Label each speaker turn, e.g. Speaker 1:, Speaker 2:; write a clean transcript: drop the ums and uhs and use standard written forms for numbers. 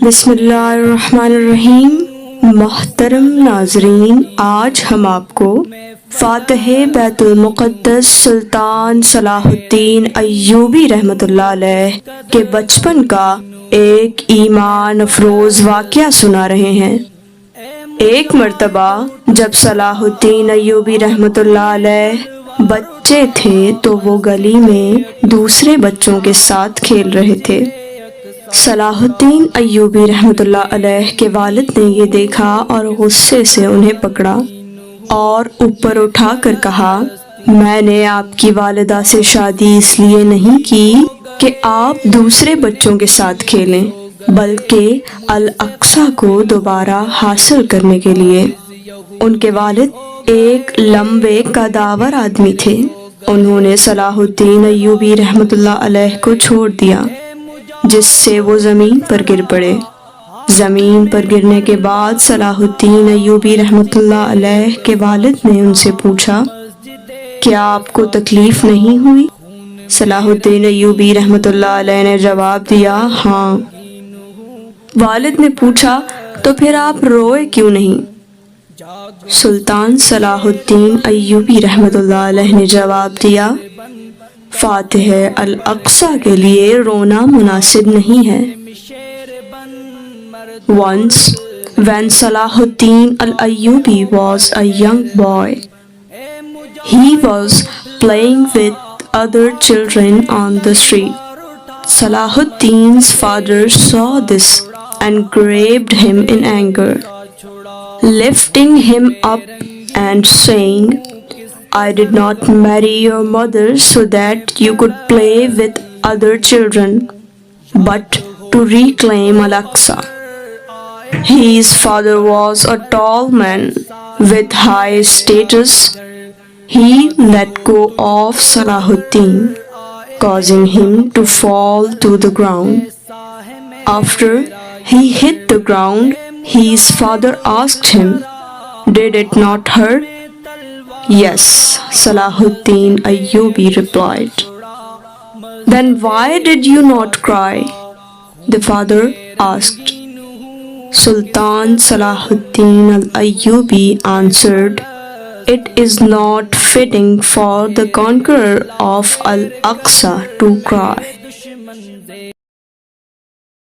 Speaker 1: بسم اللہ الرحمن الرحیم۔ محترم ناظرین، آج ہم آپ کو فاتح بیت المقدس سلطان صلاح الدین ایوبی رحمۃ اللہ علیہ کے بچپن کا ایک ایمان افروز واقعہ سنا رہے ہیں۔ ایک مرتبہ جب صلاح الدین ایوبی رحمۃ اللہ علیہ بچے تھے تو وہ گلی میں دوسرے بچوں کے ساتھ کھیل رہے تھے۔ صلاح الدین ایوبی رحمۃ اللہ علیہ کے والد نے یہ دیکھا اور غصے سے انہیں پکڑا اور اوپر اٹھا کر کہا، میں نے آپ کی والدہ سے شادی اس لیے نہیں کی کہ آپ دوسرے بچوں کے ساتھ کھیلیں، بلکہ الاقصی کو دوبارہ حاصل کرنے کے لیے۔ ان کے والد ایک لمبے قداور آدمی تھے۔ انہوں نے صلاح الدین ایوبی رحمۃ اللہ علیہ کو چھوڑ دیا، جس سے وہ زمین پر گر پڑے۔ زمین پر گرنے کے بعد صلاح الدین ایوبی رحمۃ اللہ علیہ کے والد نے ان سے پوچھا، کیا آپ کو تکلیف نہیں ہوئی؟ صلاح الدین ایوبی رحمۃ اللہ علیہ نے جواب دیا، ہاں۔ والد نے پوچھا، تو پھر آپ روئے کیوں نہیں؟ سلطان صلاح الدین ایوبی رحمۃ اللہ علیہ نے جواب دیا، فاتح الاقصی کے لیے رونا مناسب نہیں ہے۔ Once, when Salahuddin al-Ayyubi was a young boy, he was playing with other children on the street. Salahuddin's father saw this and grabbed him in anger, lifting him up and saying, I did not marry your mother so that you could play with other children, but to reclaim Al-Aqsa. His father was a tall man with high status. He let go of Salahuddin, causing him to fall to the ground. After he hit the ground, his father asked him, did it not hurt? Yes, Salahuddin Ayyubi replied. Then why did you not cry? The father asked. Sultan Salahuddin al-Ayyubi answered, it is not fitting for the conqueror of Al-Aqsa to cry.